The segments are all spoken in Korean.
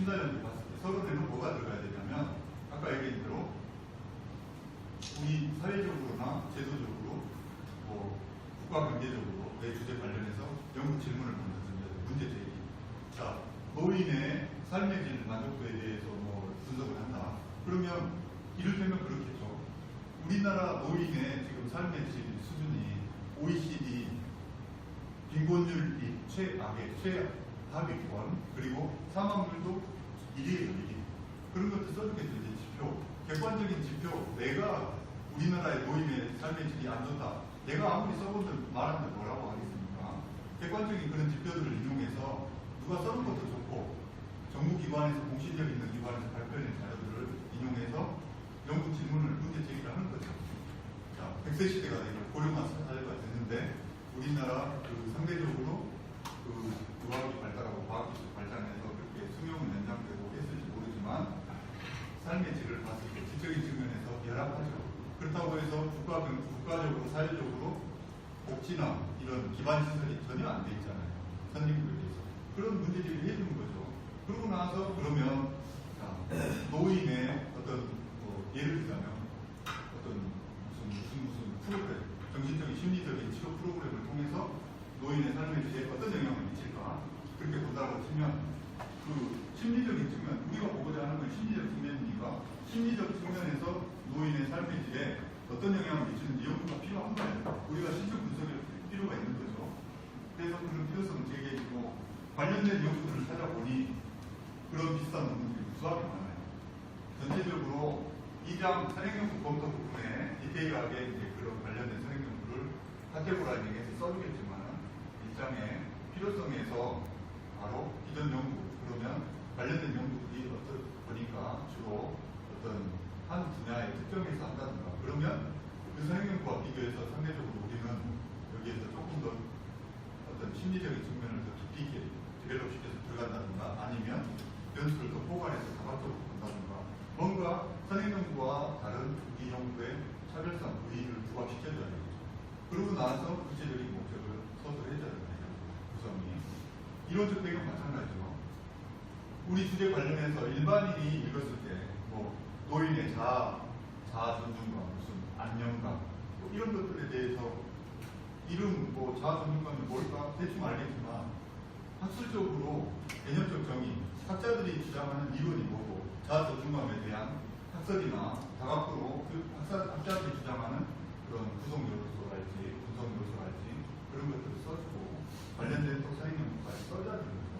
심사위원들 봤을 때 서론에는 뭐가 들어가야 되냐면 아까 얘기한 대로 우리 사회적으로나 제도적으로 뭐 국가 경제적으로 내 주제 관련해서 연구 질문을 먼저 던져요. 문제 제기. 자, 노인의 삶의 질 만족도에 대해서 뭐 분석을 한다. 그러면 이를테면 그렇겠죠. 우리나라 노인의 지금 삶의 질 수준이 OECD 빈곤율이 최악의 최하위권 그리고 사망률도 1위에요. 1위. 그런 것도 써주겠죠. 이제 지표. 객관적인 지표. 내가 우리나라의 노인의 삶의 질이 안 좋다. 내가 아무리 써본들 말하는데 뭐라고 하겠습니까? 객관적인 그런 지표들을 인용해서 누가 써는 것도 좋고 정부기관에서 공신력 있는 기관에서 발표된 자료들을 인용해서 연구 질문을 문제 제기를 하는 거죠. 자, 100세 시대가 되고 고령화 사회가 됐는데 우리나라 상대적으로 의학이 발달하고 과학기술이 발달해서 그렇게 수명은 연장되고 했을지 모르지만 삶의 질을 봤을 때 지적인 측면에서 열악하죠. 그렇다고 해서 국가적으로 사회적으로 복지나 이런 기반 시설이 전혀 안 돼 있잖아요. 선진국에 비해서. 그런 문제 제기를 해주는 거죠. 그러고 나서 그러면 자, 노인의 어떤 예를 들자면 어떤 무슨 프로그램, 정신적인 심리적인 치료 프로그램을 통해서 노인의 삶에 대해 어떤 영향을 미칠까 그렇게 본다고 치면 그 심리적인 측면, 우리가 보고자 하는 건 심리적 측면이니까 심리적 측면에서 노인의 삶의 질에 어떤 영향을 미치는지 연구가 필요한 거예요. 우리가 실제 분석할 필요가 있는 거죠. 그래서 그런 필요성을 제기해주고 관련된 연구들을 찾아보니 그런 비슷한 논문들이 무수하게 많아요. 전체적으로 2장 선행연구 검토 부분에 디테일하게 이제 그런 관련된 선행연구를 카테고라이징해서 써주겠지만 1장의 필요성에서 바로 기존 연구 그러면 관련된 연구들이 보니까 주로 어떤 한 분야의 특정에서 한다든가 그러면 그 선행연구와 비교해서 상대적으로 우리는 여기에서 조금 더 어떤 심리적인 측면을 더 깊이 있게 디벨롭시켜서 들어간다든가 아니면 변수를 더 포괄해서 다각적으로 본다든가 뭔가 선행연구와 다른 이 연구의 차별성, 의의를 부합시켜줘야 되겠죠. 그러고 나서 구체적인 목적을 서술해줘야 됩니다. 구성이. 이론적 배경 마찬가지죠. 우리 주제 관련해서 일반인이 읽었을 때 뭐 노인의 자아 존중감, 무슨 안녕감 뭐 이런 것들에 대해서 이름 뭐 자아 존중감이 뭘까 대충 알겠지만 학술적으로 개념적 정의, 학자들이 주장하는 이론이 뭐고 자아 존중감에 대한 학설이나 다각도로 그 학자들이 주장하는 그런 구성 요소랄지 분석 요소랄지 그런 것들을 써주고 관련된 또 선행 연구까지 써줘야 되는 거죠.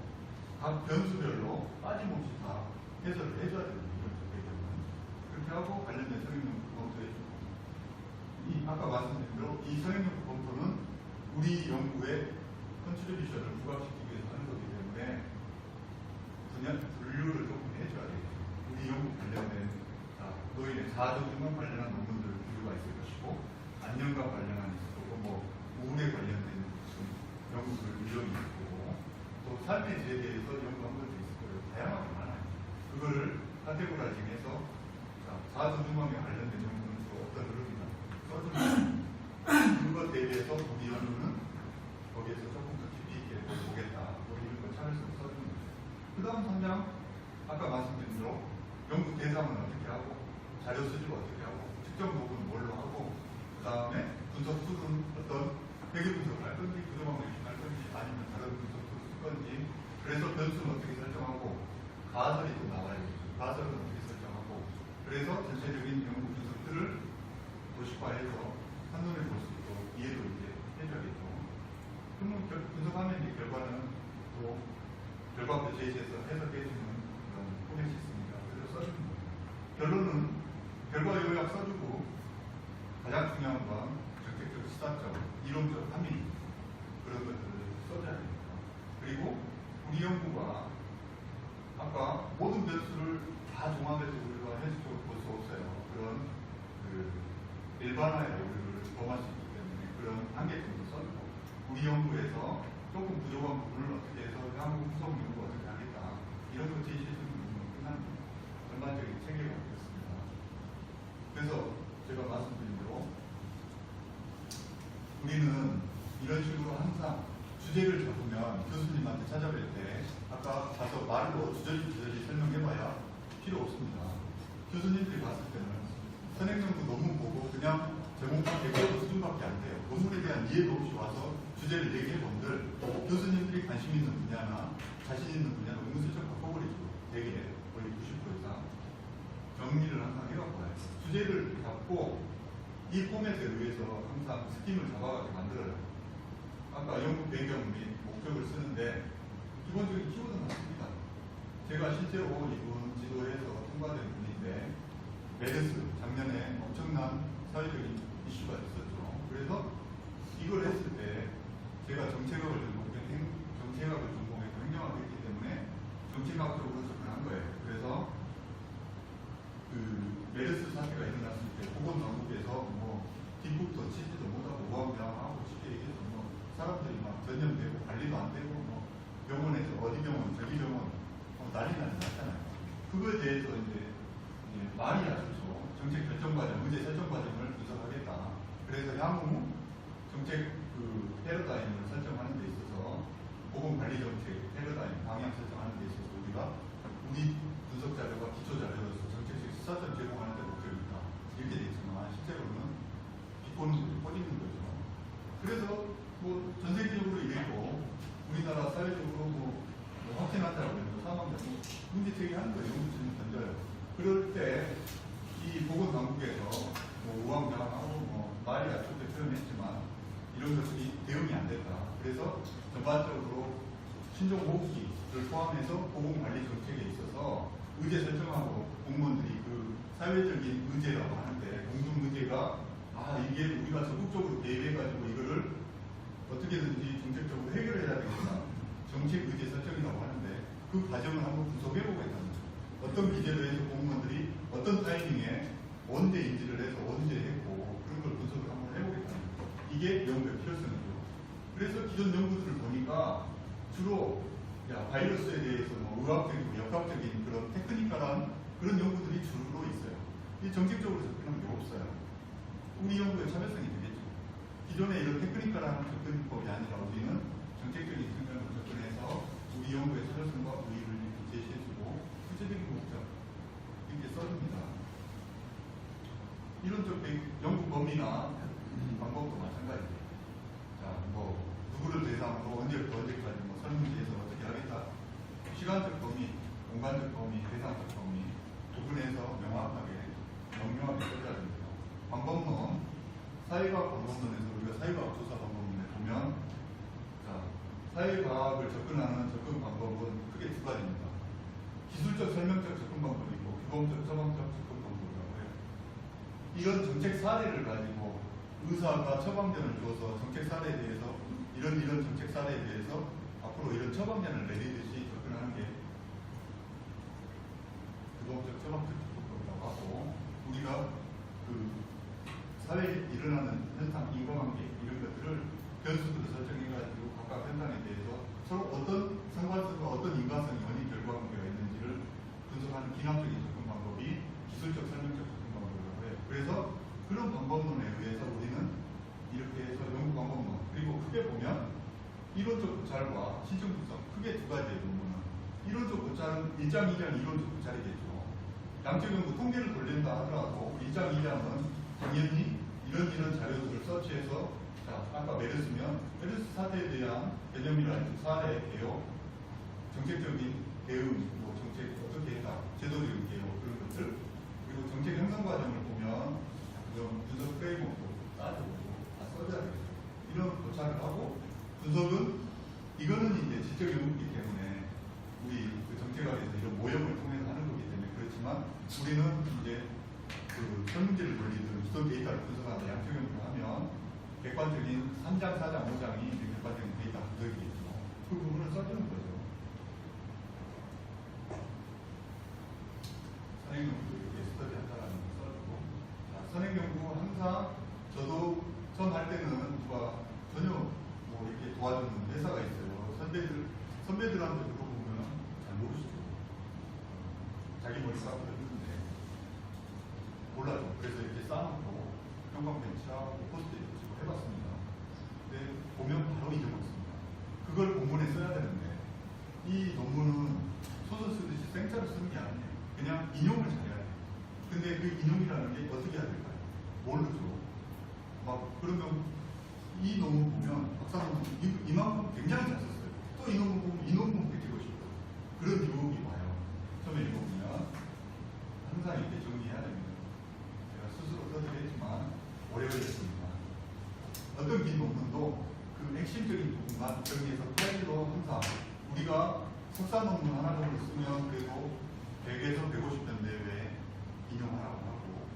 각 변수별로 빠짐없이 다 해설을 해줘야 되는 이론적 배경은 그렇게 하고 관련된 선행 연구 검토해주고 이 아까 말씀드린 대로 이 선행 연구 검토는 우리 연구의 컨트리뷰션을 부각시키기 위해서 하는 거기 때문에 분류를 조금 해줘야 되겠죠. 우리 연구 관련된 노인의 자아존중과 관련한 논문들 분류가 있을 것이고 안녕과 관련한 있을 거고 뭐 우울에 관련된 연구들 유형이 있을 거고 또 삶의 질에 대해서 연구한 것도 있을 거예요. 다양하게 많아요. 그거를 카테고라이징해서 자아존중감에 관련된 연구는 주로 어떤 흐름이다 써주면 그것 대비해서 우리 연구는 거기에서 조금 더 깊이 있게 보겠다. 뭐 이런 걸 차별성을 써주는 거죠. 그 다음 3장 아까 말씀드린 대로 연구 대상은 어떻게 하고 자료 수집을 어떻게 하고 특정 부분은 뭘로 하고 그 다음에 분석 툴은 어떤 회계 분석을 할 건지 구조망 분석을 할 건지 아니면 다른 분석 툴을 쓸 건지 그래서 변수는 어떻게 설정하고 가설이 또 나와야겠죠. 가설은 어떻게 설정하고 그래서 전체적인 연구 분석들을 도식화해서 한눈에 볼 수 있도록 이해도 이제 해줘야겠죠. 그러면 분석하면 이제 결과는 또 결과표 제시해서 해석해주는 그런 포맷이 있습니다. 그래서 써주는 거예요. 결론은 결과 요약 써주고 가장 중요한 건 정책적 시사점, 이론적 함의 그런 것들을 써줘야 됩니다. 그리고 우리 연구가 아까 모든 변수를 다 종합해서 우리가 현실적으로 볼 수 없어요. 그런 일반화의 우리를 범할 수 있기 때문에 그런 한계점도 써주고 우리 연구에서 조금 부족한 부분을 어떻게 해서 한국 후속 연구 어떻게 하겠다 이런 거 제시해주는 부분은 끝납니다. 전반적인 체계가 됐습니다. 그래서 제가 말씀드린 대로 우리는 이런 식으로 항상 주제를 잡으면 교수님한테 찾아뵐 때 아까 가서 말로 주저리 설명해봐야 필요 없습니다. 교수님들이 봤을 때는 선행연구 논문 보고 그냥 제목만 대고 수준밖에 안 돼요. 논문에 대한 이해도 없이 와서 주제를 얘기해본들 교수님들이 관심 있는 분야나 자신 있는 분야는 은근슬쩍 바꿔버리죠. 되게 거의 90% 이상 정리를 항상 해갖고 와요. 주제를 잡고 이 포맷에 의해서 항상 스팀을 잡아가지고 만들어요. 아까 연구 배경 및 목적을 쓰는데 기본적인 키워드는 맞습니다. 제가 실제로 이분 지도에서 통과된 분인데 메르스 작년에 엄청난 사회적인 이슈가 있었죠. 그래서 이걸 했을 때 제가 정책학을 전공해서 행정학을 했기 때문에 정책학적으로 접근한 거예요. 그래서 그 메르스 사태가 일어났을 때 보건당국에서 뭐 뒷북도 치지도 못하고 우왕좌왕하고 쉽게 얘기해서 뭐 사람들이 막 전염되고 관리도 안 되고 뭐 병원에서 어디 병원 저기 병원 난리가 났잖아요. 그거에 대해서 이제 말이 아주죠. 정책 결정 과정, 문제 설정 과정을 분석하겠다. 그래서 향후 정책 그 패러다임을 설정하는 데 있어서 보건관리 정책 패러다임 방향 설정하는 데 있어서 우리가 우리 분석 자료가 기초 자료로서 정책적 시사점 제공하는 데 목적이 있다. 이렇게 돼 있지만 실제로는 비꼬는 퍼지는 거죠. 그래서 뭐 전 세계적으로 이랬고 우리나라 사회적으로 뭐 확진한다고 해서 사망자고 문제 제기하는 거예요. 연구진을 던져요. 그럴 때 이 보건당국에서 뭐 우왕좌왕하고 뭐 말이 아쉽게 표현했지만 이런 것들이 대응이 안 됐다. 그래서 전반적으로 신종호흡기를 포함해서 보건관리 정책에 있어서 의제 설정하고 공무원들이 그 사회적인 의제라고 하는데 공중 의제가 이게 우리가 적극적으로 대비해가지고 이거를 어떻게든지 정책적으로 해결해야 되겠다. 정책 의제 설정이라고 하는데 그 과정을 한번 분석해보겠다는 거죠. 어떤 기제로 해서 공무원들이 어떤 타이밍에 언제 인지를 해서 언제 했고 그런 걸 분석을 한번 해보겠다는 거죠. 이게 연구의 필요성이죠. 그래서 기존 연구들을 보니까 주로 바이러스에 대해서 뭐 의학적이고 역학적인 그런 테크니컬한 그런 연구들이 주로 있어요. 이 정책적으로 접근한 게 없어요. 우리 연구의 차별성이 되겠죠. 기존의 이런 테크니컬한 접근법이 아니라 우리는 정책적인 측면으로 접근해서 우리 연구의 차별성과 우위를 제시해주고 구체적인 목적 이렇게 써줍니다. 이론적 연구 범위나 방법도 마찬가지예요. 자, 뭐 누구를 대상으로 언제부터 언제까지 뭐 설문지에서 어떻게 하겠다. 시간적 범위, 공간적 범위, 대상적 범위 구분해서 명명하게 써줘야 됩니다. 방법론, 사회과학 방법론에서 우리가 사회과학 조사 방법론에 보면 사회과학을 접근하는 접근 방법은 크게 두 가지입니다. 기술적 설명적 접근 방법이 있고 규범적 처방적 접근 방법이라고 해요. 이런 정책 사례를 가지고 의사가 처방전을 줘서 정책 사례에 대해서 이런 정책 사례에 대해서 앞으로 이런 처방전을 내리듯이 접근하는 게 규범적 처방적 접근법이라고 하고 우리가 그 사회에 일어나는 현상, 인과관계 이런 것들을 변수들을 설정해가지고 각각 현상에 대해서 서로 어떤 상관성과 어떤 인과성이 원인 결과관계가 있는지를 분석하는 기남적인 접근 방법이 기술적 설명적 접근 방법이라고 해요. 그래서 그런 방법론에 의해서 우리는 이렇게 해서 연구 방법론 그리고 크게 보면 이론적 고찰과 실증 분석 크게 두 가지의 논문은 이론적 고찰은 1장, 2장 이론적 고찰이겠죠. 양적 연구 통계를 돌린다 하더라도 1장, 2장은 당연히 이런 자료들을 서치해서 아까 메르스면 메르스 사태에 대한 개념이라든지 사례 개요, 정책적인 대응, 뭐 정책 어떻게 했다, 제도적인 개요 그런 것들 그리고 정책 형성 과정을 보면 그런 분석 프레임워크도 따져보고 다 써줘야 되겠죠. 이런 고찰을 하고 분석은 이거는 이제 지적 연구이기 때문에 우리 그 정책학에서 이런 모형을 통해서 하는 거기 때문에 그렇지만 우리는 이제 그 설문지를 돌리든 기존 데이터를 분석하는 양적 연구를 하면 객관적인 3장, 4장, 5장이 객관적인 데이터 분석이겠죠. 그 부분을 써주는 거죠. 선행연구도 이렇게 스터디 한다라는 걸 써주고 선행연구 항상 저도 처음 할 때는 누가 전혀 뭐 이렇게 도와주는 회사가 있어요. 선배들한테 물어보면 잘 모르시죠. 자기 머리 쌓고 했는데 몰라요. 그래서 이렇게 쌓아놓고 형광펜 칠하고 포스트잇 붙이고 해봤습니다. 근데 보면 바로 잊어먹습니다. 이 논문은 소설 쓰듯이 생짜로 쓰는 게 아니에요. 그냥 인용을 잘해야 돼요. 근데 그 인용이라는 게 어떻게 해야 될까요? 모르죠. 막 그러면 이 논문 보면 박사 논문 이만큼 굉장히 잘 썼어요. 또 이 논문 보면 이 논문 베끼고 싶고 그런 유혹이 와요. 처음에 읽어보면 항상 이렇게 정리해야 됩니다. 제가 스스로 써드렸지만 오래 걸렸습니다. 어떤 긴 논문도 그 핵심적인 부분만 정리해서 파일로 항상 우리가 석사 논문 하나 정도 쓰면 그래도 100에서 150편 내외에 인용하라고 하고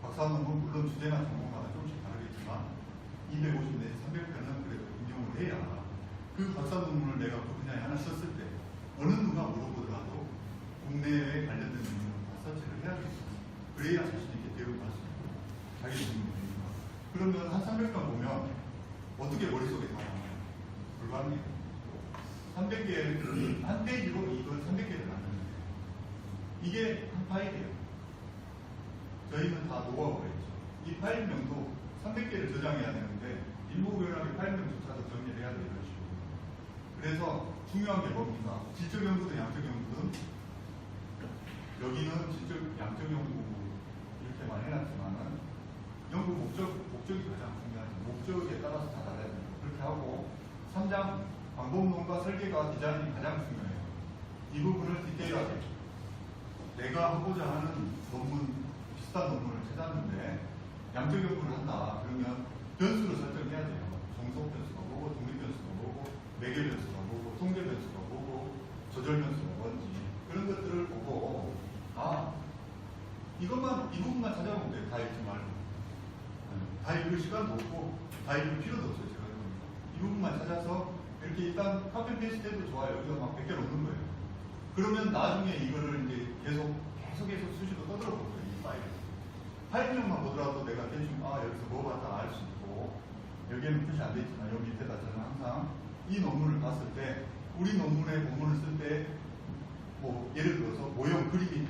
박사 논문 물론 주제나 전공마다 조금씩 다르겠지만 250 내지 300편은 그래도 인용을 해야 그 박사 논문을 내가 그 분야에 하나 썼을 때 어느 누가 물어보더라도 국내에 관련된 논문을 다 서치를 해야겠죠. 그래야 자신있게 대응할 수 있고 자기 논문이니까. 그러면 한 300편 보면 어떻게 머릿속에 다 나와요? 불가능해요. 300개, 한 페이지로 이걸 300개를 만드는데 이게 한 파일이에요. 저희는 다 노하우가 있죠. 이 파일명도 300개를 저장해야 되는데 일목요연하게 파일명조차도 정리를 해야 돼요. 이런 식으로. 그래서 중요한 게 뭡니까? 질적 연구든 양적 연구든 여기는 질적 양적 연구 이렇게만 해놨지만은 연구 목적이 가장 중요하죠. 목적에 따라서 다 달라야 됩니다. 그렇게 하고 3장 방법론과 설계가 디자인이 가장 중요해요. 이 부분을 디테일하게 내가 하고자 하는 논문, 비슷한 논문을 찾았는데 양적 연구를 한다. 그러면 변수를 설정해야 돼요. 종속 변수가 뭐고, 독립 변수가 뭐고, 매개 변수가 뭐고, 통계 변수가 뭐고, 조절 변수가 뭔지 그런 것들을 보고 이것만 이 부분만 찾아보면 돼요. 다 읽지 말고 다 읽을 시간도 없고 다 읽을 필요도 없어요. 제가 이 부분만 찾아서 이렇게 일단 카피 페이스트 해도 좋아요. 여기다 막 100개 넣는 거예요. 그러면 나중에 이거를 이제 계속해서 수시로 떠들어 볼 거예요. 이 파일명만 보더라도 내가 대충 여기서 뭐 봤다 알 수 있고 여기에는 표시 안 돼 있지만 여기 밑에다 저는 항상 이 논문을 봤을 때 우리 논문의 본문을 쓸 때 뭐 예를 들어서 모형 그림이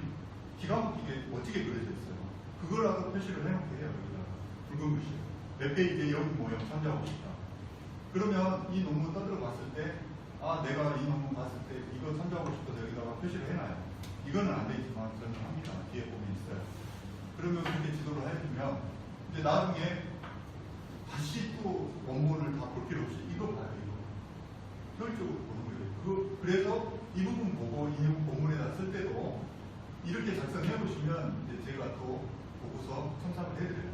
기가 막히게 멋지게 그려져 있어요. 그거라도 표시를 해놓게 해요. 여기다가 붉은 글씨 몇 페이지에 여기 모형 참조하고 싶다. 그러면 이 논문 떠들어 봤을 때 내가 이 논문 봤을 때 이거 참조하고 싶어서 여기다가 표시를 해놔요. 이거는 안 돼 있지만 저는 합니다. 뒤에 보면 있어요. 그러면 그렇게 지도를 해주면 이제 나중에 다시 또 원본을 다 볼 필요 없이 이거 봐요. 이거 효율적으로 보는 거예요. 그래서 이 부분 보고 이 본문에다 쓸 때도 이렇게 작성해 보시면 이제 제가 또 보고서 첨삭을 해드려요.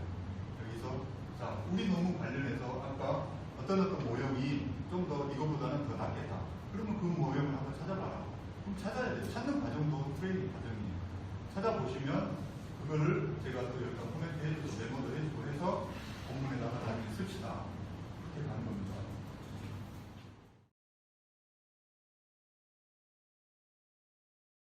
여기서 자 우리 논문 관련해서 아까 어떤 모형이 좀 더 이거보다는 더 낫겠다. 그러면 그 모형을 한번 찾아봐라. 그럼 찾아야 돼요. 찾는 과정도 트레이닝 과정이에요. 찾아보시면 그거를 제가 또 여기다 코멘트 해주고